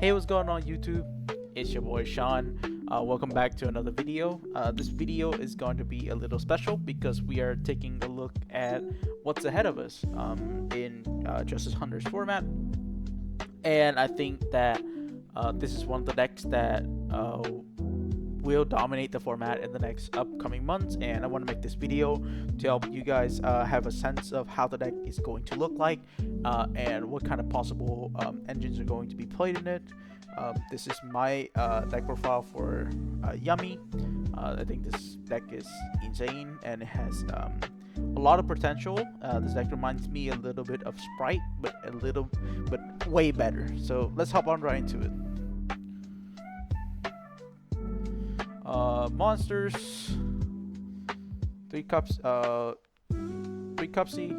Hey, what's going on YouTube? It's your boy Sean. Welcome back to another video. This video is going to be a little special because we are taking a look at what's ahead of us in Justice Hunter's format. And I think that this is one of the decks that will dominate the format in the next upcoming months, and I want to make this video to help you guys have a sense of how the deck is going to look like and what kind of possible engines are going to be played in it. This is my deck profile for Yummy. I think this deck is insane and it has a lot of potential. This deck reminds me a little bit of Sprite, but way better. So let's hop on right into it. Monsters, 3 cups, 3 Cupsy.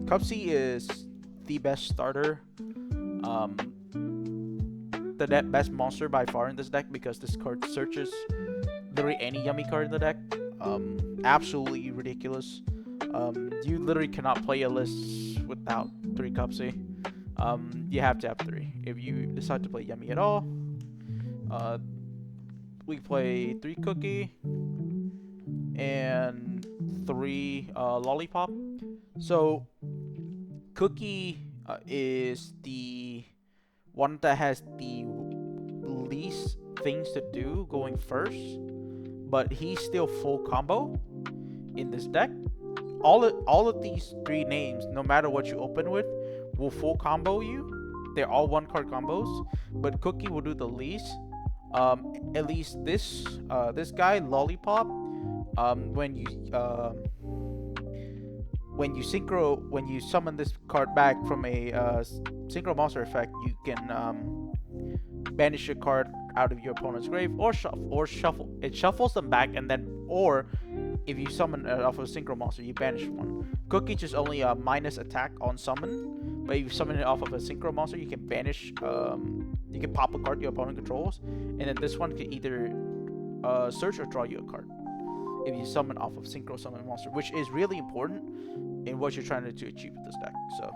Cupsy is the best starter, the best monster by far in this deck because this card searches literally any Yummy card in the deck. Absolutely ridiculous. You literally cannot play a list without 3 Cupsy. You have to have 3 if you decide to play Yummy at all. We play 3 Cookie and 3 Lollipop. So Cookie is the one that has the least things to do going first, but he's still full combo in this deck. All of these 3 names, no matter what you open with, will full combo you. They're all 1 card combos, but Cookie will do the least. At least this guy Lollipop, when you summon this card back from a synchro monster effect, you can banish a card out of your opponent's grave or shuffle. It shuffles them back, and then or if you summon it off of a synchro monster, you banish one. Cookie just only a minus attack on summon, but if you summon it off of a synchro monster, you can banish. You can pop a card your opponent controls, and then this one can either search or draw you a card if you summon off of synchro summon monster, which is really important in what you're trying to achieve with this deck. So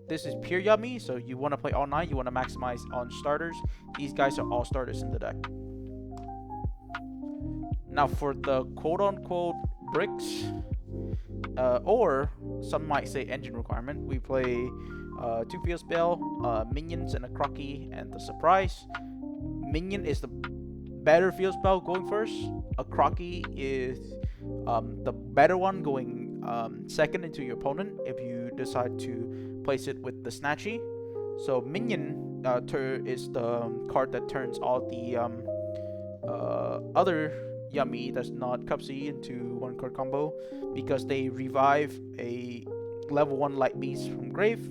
this is pure Yummy, so you want to play all 9, you want to maximize on starters. These guys are all starters in the deck. Now for the quote-unquote bricks, or some might say engine requirement, we play 2 Field Spell, Minions and a Crocky and the Surprise. Minion is the better Field Spell going first. A Crocky is the better one going second into your opponent if you decide to place it with the Snatchy. So Minion is the card that turns all the other Yummy that's not Cupsy into 1 card combo, because they revive a level 1 Light Beast from grave.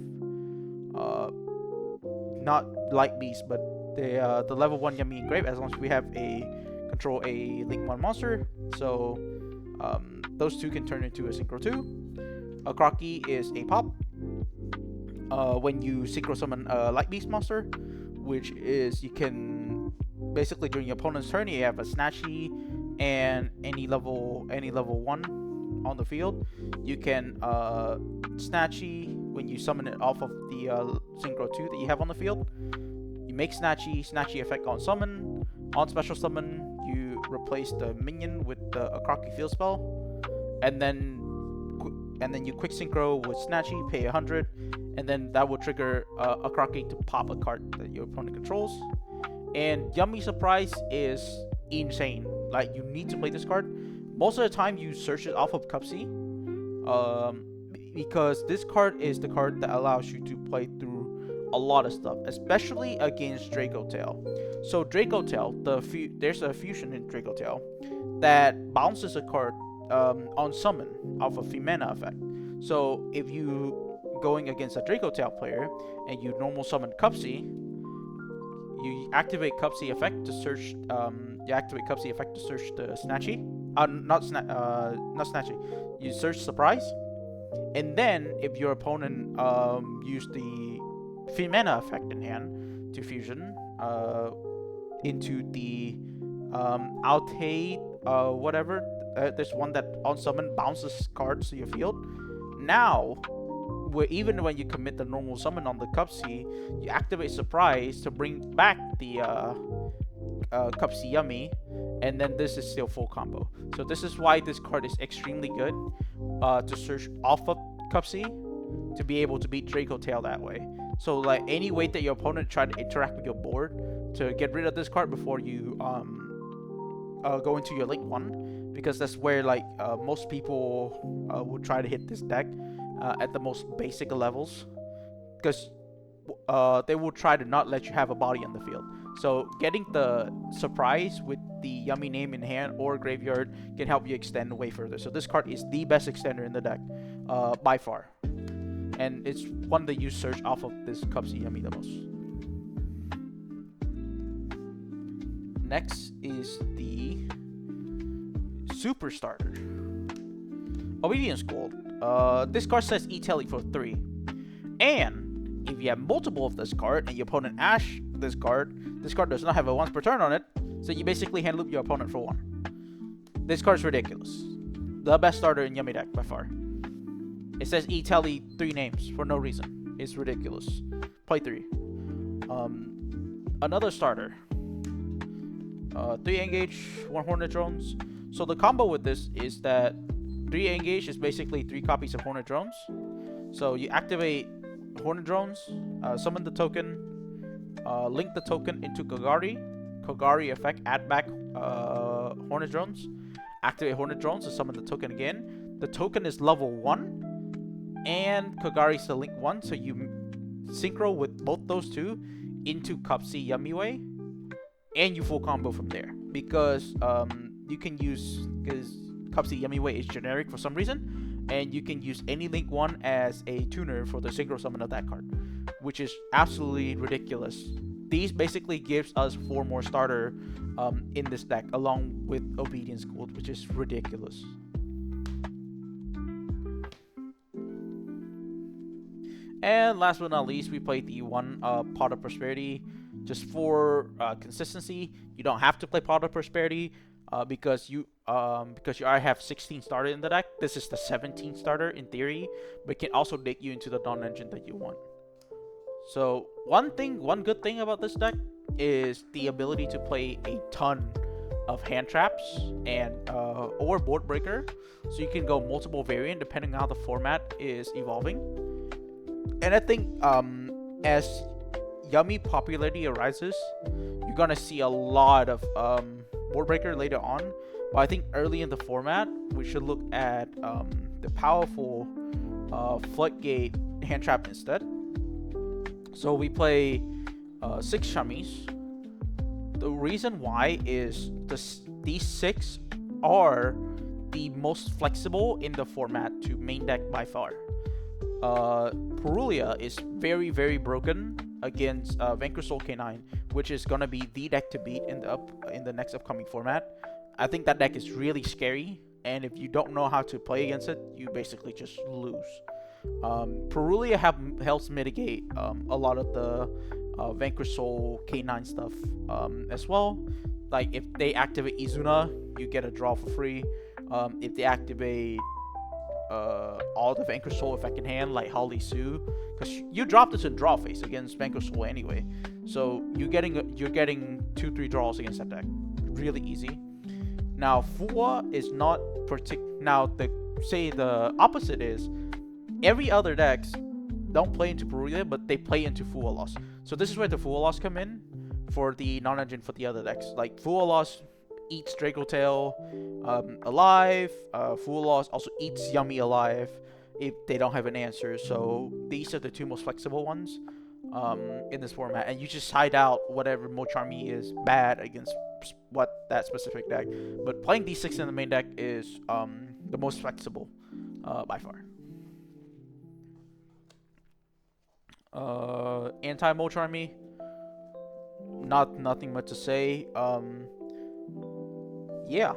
Not Light Beast, but the level 1 Yummy in grave, as long as we have control a Link 1 monster. So those 2 can turn into a Synchro 2. A Crocky is a pop when you Synchro summon a Light Beast monster, which is you can basically during your opponent's turn you have a Snatchy and any level 1 on the field. You can Snatchy when you summon it off of the Synchro 2 that you have on the field. You make Snatchy effect on summon. On special summon, you replace the minion with a Crocky Field Spell, and then you quick synchro with Snatchy, pay 100, and then that will trigger a Crocky to pop a card that your opponent controls. And Yummy Surprise is insane. Like, you need to play this card. Most of the time you search it off of Cupsy, because this card is the card that allows you to play through a lot of stuff, especially against Draco Tail. So Draco Tail, there's a fusion in Draco Tail that bounces a card on summon off of Femana effect. So if you going against a Draco Tail player and you normal summon Cupsy, you activate Cupsy effect to search. The Snatchy. Not Snatchy. You search Surprise, and then if your opponent use the Femana effect in hand to fusion into the Altate whatever. There's one that on summon bounces cards to your field. Now where even when you commit the normal summon on the Cup C, you activate Surprise to bring back the Cup C Yummy, and then this is still full combo. So this is why this card is extremely good to search off of Cup C to be able to beat Draco Tail that way. So like any way that your opponent try to interact with your board to get rid of this card before you go into your Link 1, because that's where like most people would try to hit this deck at the most basic levels, because they will try to not let you have a body on the field. So getting the Surprise with the Yummy name in hand or graveyard can help you extend way further. So this card is the best extender in the deck by far, and it's one that you search off of this Cup C Yummy the most. Next is the Super Starter, Obedience Gold. This card says E-Telly for 3, and if you have multiple of this card and your opponent Ash this card does not have a once per turn on it, so you basically hand loop your opponent for 1. This card is ridiculous. The best starter in Yummy deck by far. It says E-Telly 3 names for no reason. It's ridiculous. Play 3. Another starter. 3 engage, 1 Hornet Drones. So the combo with this is that 3 engage is basically 3 copies of Hornet Drones. So you activate Hornet Drones, summon the token, link the token into Kogari. Kogari effect, add back Hornet Drones. Activate Hornet Drones to summon the token again. The token is level 1, and Kogari is the link 1, so you synchro with both those two into Cup C Yummy Way, and you full combo from there. Because you can use, because Cup C Yummy Way is generic for some reason, and you can use any link 1 as a tuner for the synchro summon of that card, which is absolutely ridiculous. These basically gives us 4 more starter in this deck, along with Obedience Gold, which is ridiculous. And last but not least, we played the one Pot of Prosperity. Just for consistency, you don't have to play Pot of Prosperity because you already have 16 starter in the deck. This is the 17th starter in theory, but it can also take you into the non-engine that you want. So one good thing about this deck is the ability to play a ton of hand traps and or board breaker, so you can go multiple variant depending on how the format is evolving. And I think as Yummy popularity arises, you're gonna see a lot of board breaker later on. But I think early in the format, we should look at the powerful Floodgate hand trap instead. So we play 6 Shummies. The reason why is these 6 are the most flexible in the format to main deck by far. Purulia is very, very broken against Vanquish Soul K9, which is gonna be the deck to beat in the next upcoming format. I think that deck is really scary, and if you don't know how to play against it, you basically just lose. Purulia helps mitigate a lot of the Vanquish Soul K9 stuff as well. Like if they activate Izuna, you get a draw for free. If they activate all the Vanquish Soul effect in hand, like Holly Sue, because you drop this in draw phase against Vanquish Soul anyway, so you're getting 2-3 draws against that deck, really easy. Now Fua is not now the opposite is every other decks don't play into Purulia, but they play into Fua Loss. So this is where the Fua Loss come in for the non-engine for the other decks. Like Fua Loss eats Draco Tail alive. Fua Loss also eats Yummy alive if they don't have an answer. So these are the 2 most flexible ones in this format, and you just hide out whatever Mocharmy is bad against that specific deck. But playing these 6 in the main deck is the most flexible by far. Anti-Mocharmy, nothing much to say. Yeah,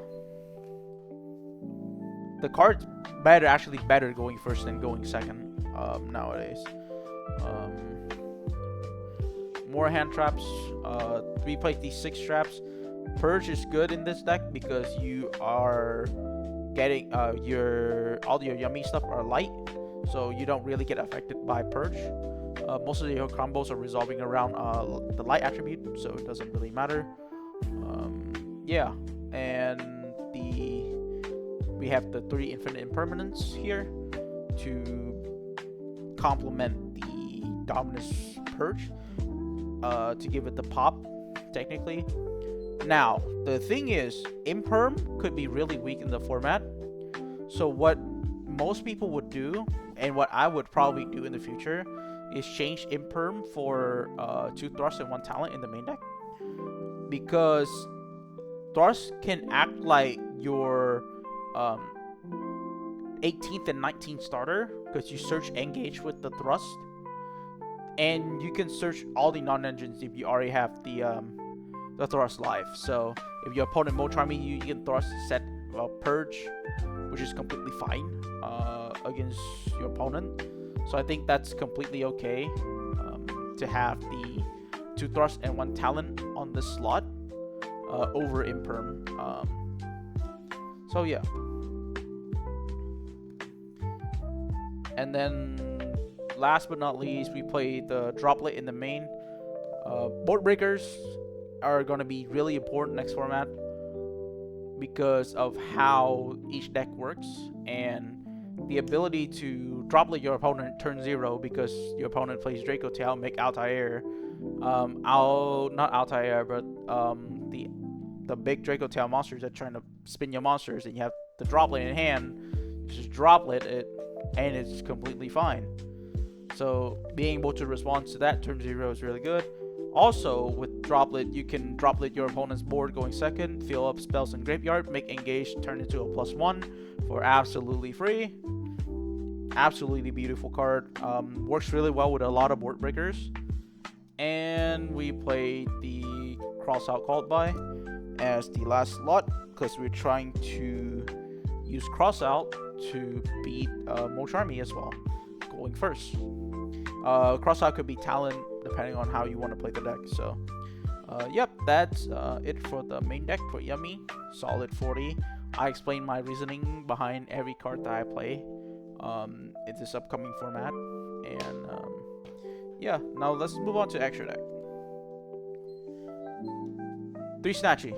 the card's actually better going first than going second nowadays. More hand traps. We played these 6 traps. Purge is good in this deck because you are getting all your Yummy stuff are light, so you don't really get affected by Purge. Most of your combos are resolving around the light attribute, so it doesn't really matter. Yeah, and we have the 3 infinite impermanence here to complement the Dominus Purge, to give it the pop, technically. Now, the thing is, Imperm could be really weak in the format, so what most people would do, and what I would probably do in the future, is change Imperm for 2 Thrust and 1 Talent in the main deck. Because Thrust can act like your 18th and 19th starter, because you search Engage with the Thrust, and you can search all the non-engines if you already have the Thrust live. So if your opponent Mo Charmy, you can Thrust set Purge, which is completely fine against your opponent. So I think that's completely okay to have the 2 Thrust and 1 Talent on this slot over Imperm. So yeah. And then last but not least, we play the Droplet in the main. Board breakers are going to be really important next format because of how each deck works, and the ability to droplet your opponent turn 0 because your opponent plays Draco Tail, make Altair. Not Altair, but the big Draco Tail monsters that are trying to spin your monsters, and you have the droplet in hand. You just droplet it, and it's completely fine. So being able to respond to that turn 0 is really good. Also, with Droplet, you can Droplet your opponent's board going second, fill up spells in Graveyard, make Engage turn into a +1 for absolutely free. Absolutely beautiful card. Works really well with a lot of board breakers. And we played the Crossout Called By as the last slot, because we're trying to use Crossout to beat Mo Charmy as well, going first. Crossout could be Talent, depending on how you want to play the deck. So, yep, that's it for the main deck for Yummy. Solid 40. I explained my reasoning behind every card that I play in this upcoming format. And, yeah, now let's move on to extra deck. 3 Snatchy.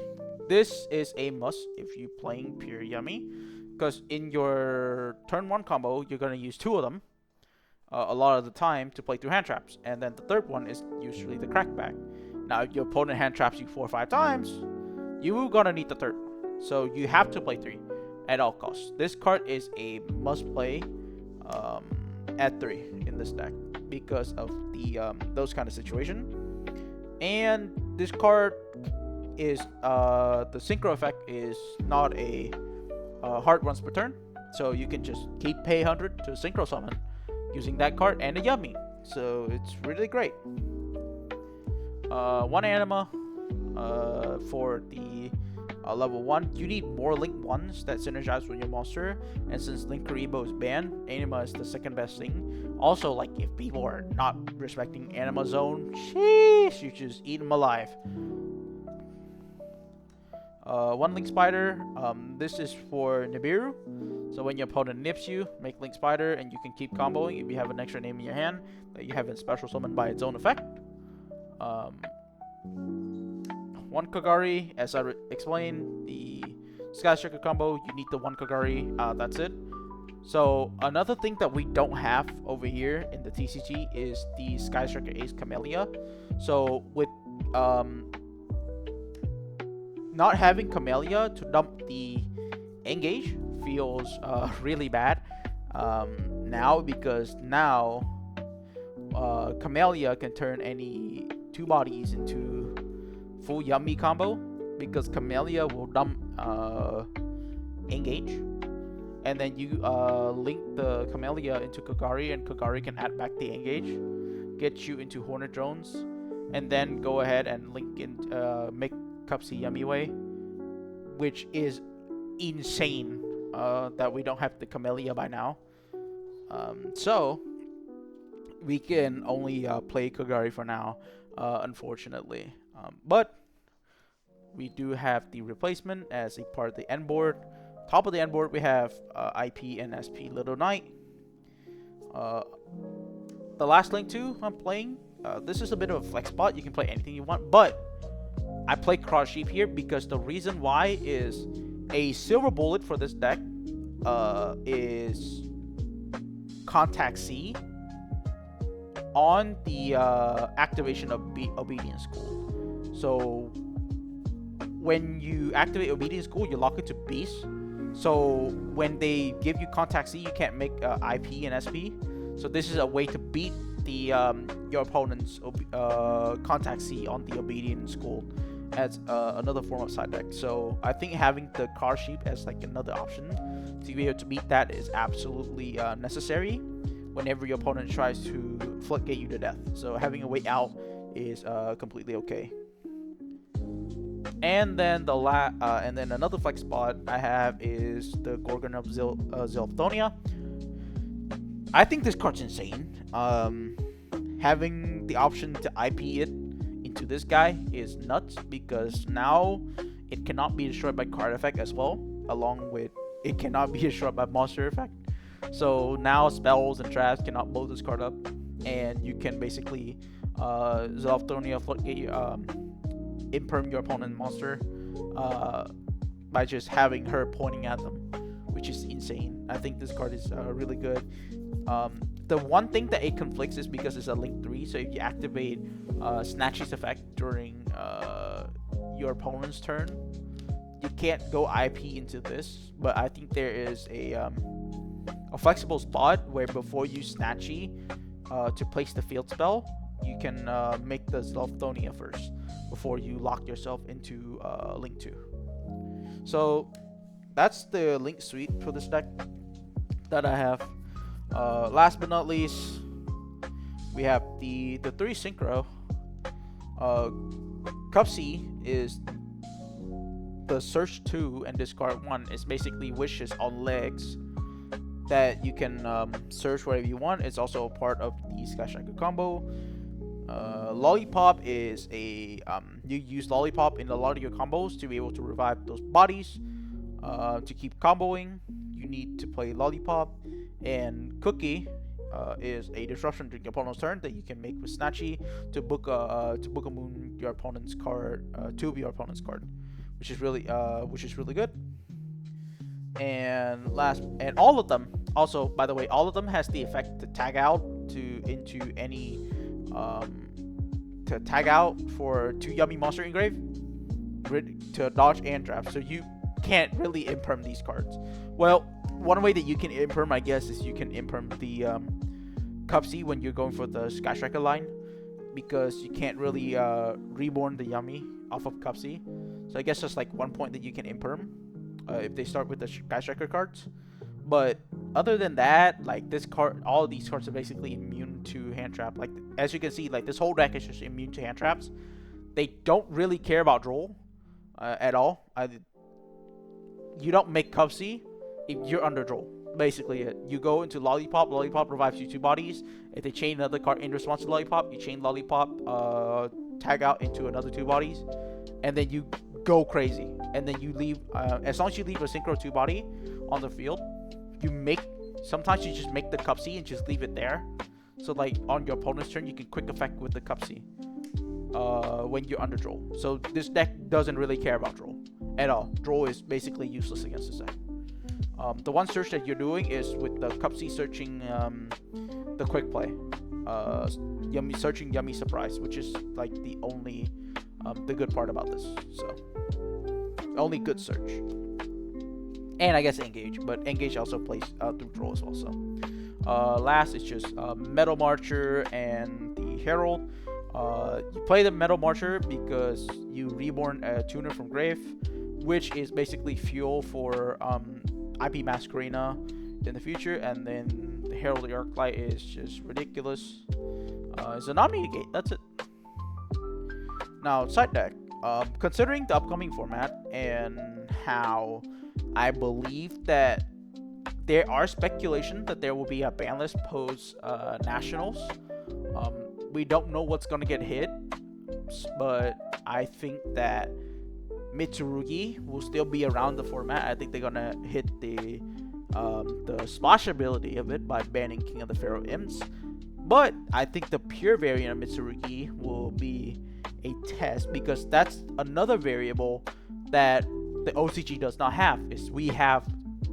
This is a must if you're playing pure Yummy, because in your turn 1 combo, you're going to use 2 of them. A lot of the time to play through hand traps, and then the third one is usually the crackback. Now, if your opponent hand traps you 4 or 5 times, you're gonna need the third, so you have to play 3 at all costs. This card is a must play at 3 in this deck because of the those kind of situation. And this card is the synchro effect is not a hard once per turn, so you can just keep pay 100 to synchro summon using that card and a Yummy, so it's really great. 1 Anima for the level 1. You need more Link 1s that synergize with your monster, and since Link Karibo is banned, Anima is the second best thing. Also, like, if people are not respecting Anima Zone, sheesh, you just eat them alive. 1 Link Spider, this is for Nibiru. So when your opponent nips you, make Link Spider, and you can keep comboing if you have an extra name in your hand that you haven't special summoned by its own effect. 1 Kagari, as I explained, the Sky Striker combo, you need the 1 Kagari, that's it. So another thing that we don't have over here in the TCG is the Sky Striker Ace Camellia. So with not having Camellia to dump the Engage feels really bad now, because now Camellia can turn any 2 bodies into full Yummy combo, because Camellia will dump Engage, and then you link the Camellia into Kagari, and Kagari can add back the Engage, get you into Hornet Drones, and then go ahead and link in make Cupsy Yummy Way, which is insane that we don't have the Camellia by now. So we can only play Kagari for now, unfortunately. But we do have the replacement as a part of the end board. Top of the end board, we have IP and SP Little Knight. Uh, the last Link 2 I'm playing, this is a bit of a flex spot. You can play anything you want, but I play Cross Sheep here because the reason why is a silver bullet for this deck is Contact C on the activation of Obedience School. So when you activate Obedience School, you lock into Beast. So when they give you Contact C, you can't make IP and SP. So this is a way to beat the your opponent's Contact C on the Obedience School as another form of side deck. So I think having the Car Sheep as like another option to be able to beat that is absolutely necessary whenever your opponent tries to floodgate you to death. So having a way out is completely okay. And then and then another flex spot I have is the Gorgon of Zilphonia. I think this card's insane. Having the option to IP it into this guy is nuts because now it cannot be destroyed by card effect as well, along with it cannot be destroyed by monster effect. So now spells and traps cannot blow this card up, and you can basically Zilphonia floodgate imperm your opponent monster by just having her pointing at them, which is insane. I think this card is really good. The one thing that it conflicts is because it's a Link 3, so if you activate Snatchy's effect during your opponent's turn, you can't go IP into this. But I think there is a flexible spot where before you Snatchy to place the field spell, you can make the Zilphonia first before you lock yourself into Link 2. So that's the Link suite for this deck that I have. Last but not least, we have the 3 Synchro. Cup C is the search 2 and discard 1. It's basically wishes on legs that you can search whatever you want. It's also a part of the Sky Striker combo. Lollipop is a you use Lollipop in a lot of your combos to be able to revive those bodies. To keep comboing, you need to play Lollipop. And Cookie is a disruption during your opponent's turn that you can make with Snatchy to book a moon your opponent's card, to your opponent's card, which is really good. And all of them also, by the way, all of them has the effect to tag out into any to tag out for 2 Yummy Monster Engrave to dodge and draft. So you can't really imperm these cards. Well, one way that you can imperm, I guess, is you can imperm the Cup C when you're going for the Sky Striker line, because you can't really reborn the Yummy off of Cup C. So I guess that's like one point that you can imperm if they start with the Sky Striker cards. But other than that, like this card, all of these cards are basically immune to hand trap. Like as you can see, like this whole deck is just immune to hand traps. They don't really care about droll at all. You don't make Cup C if you're under droll. Basically, you go into Lollipop. Lollipop revives you 2 bodies. If they chain another card in response to Lollipop, you chain Lollipop, tag out into another 2 bodies, and then you go crazy. And then you leave. As long as you leave a Synchro 2 body on the field, you make. Sometimes you just make the Cup C and just leave it there. So like on your opponent's turn, you can quick effect with the Cup C when you're under droll. So this deck doesn't really care about droll at all. Droll is basically useless against this deck. The one search that you're doing is with the Cup C searching the quick play, searching Yummy Surprise, which is like the only the good part about this. So only good search, and I guess engage, but engage also plays through droll as well. So last is just Metal Marcher and the Herald. You play the Metal Marcher because you reborn a tuner from grave, which is basically fuel for IP Masquerena in the future. And then the Herald of the Arclight is just ridiculous. It's a non-negate, that's it. Now, side deck. Considering the upcoming format and how I believe that there are speculation that there will be a ban list post Nationals. We don't know what's going to get hit, but I think that Mitsurugi will still be around the format. I think they're going to hit the the splash ability of it by banning King of the Pharaoh Imps. But I think the pure variant of Mitsurugi will be a test, because that's another variable that the OCG does not have. Is we have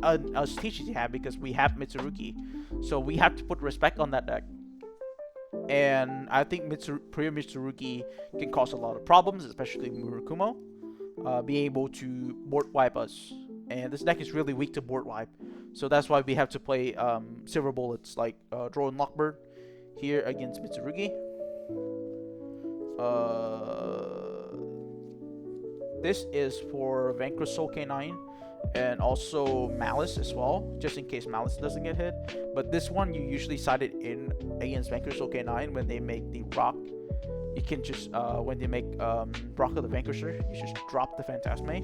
us TCG have, because we have Mitsurugi, so we have to put respect on that deck. And I think pure Mitsurugi can cause a lot of problems, especially Murukumo, being able to board wipe us. And this deck is really weak to board wipe, so that's why we have to play silver bullets like Drone Lockbird here against Mitsurugi. This is for Vanquish Soul K9 and also Malice as well, just in case Malice doesn't get hit. But this one you usually side it in against Vanquish Soul K9 when they make the rock. You can just when they make Rock of the Vanquisher, you just drop the Phantasme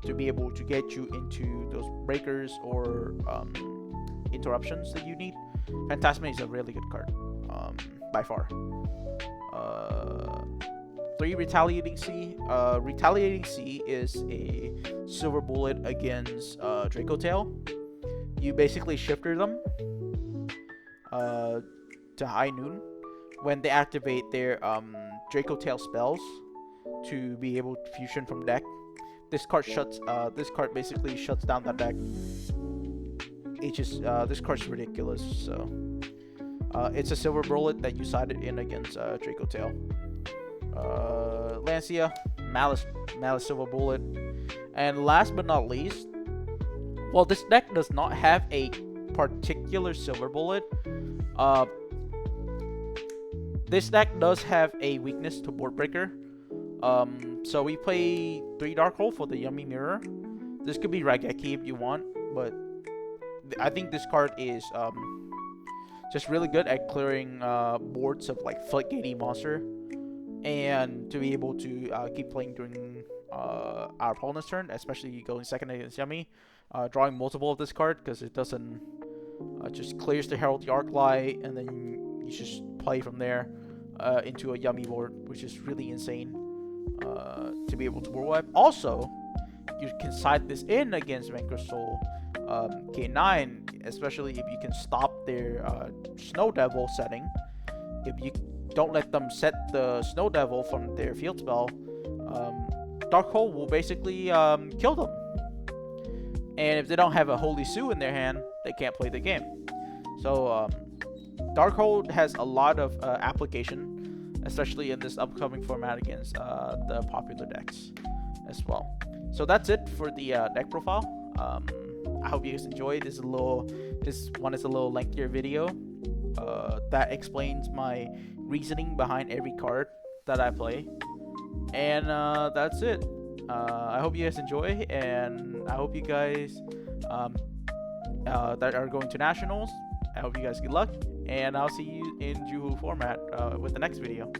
to be able to get you into those breakers or interruptions that you need. Phantasme is a really good card, by far. 3 Retaliating Sea. Retaliating Sea is a silver bullet against Draco Tail. You basically shifter them to high noon when they activate their Draco Tail spells to be able to fusion from deck. This card shuts. This card basically shuts down that deck. It's just this card's ridiculous. So it's a silver bullet that you sided in against Draco Tail. Lancia, Malice silver bullet, and last but not least, well, this deck does not have a particular silver bullet. This deck does have a weakness to board breaker. So we play 3 Dark Hole for the Yummy Mirror. This could be Raigeki if you want, but I think this card is just really good at clearing boards of like floodgatey monster, and to be able to keep playing during our opponent's turn, especially going second against Yummy, drawing multiple of this card, because it doesn't just clears the Herald the Arclight, and then you just play from there into a Yummy board, which is really insane to be able to board wipe. Also, you can side this in against Vanquish Soul K9, especially if you can stop their Snow Devil setting. If you don't let them set the Snow Devil from their field spell, Dark Hole will basically kill them. And if they don't have a Holy Sue in their hand, they can't play the game. So Dark Hole has a lot of application, especially in this upcoming format against the popular decks as well. So that's it for the deck profile. I hope you guys enjoyed. This one is a little lengthier video that explains my reasoning behind every card that I play. And that's it. I hope you guys enjoy, and I hope you guys that are going to nationals, I hope you guys good luck, and I'll see you in Juhu format with the next video.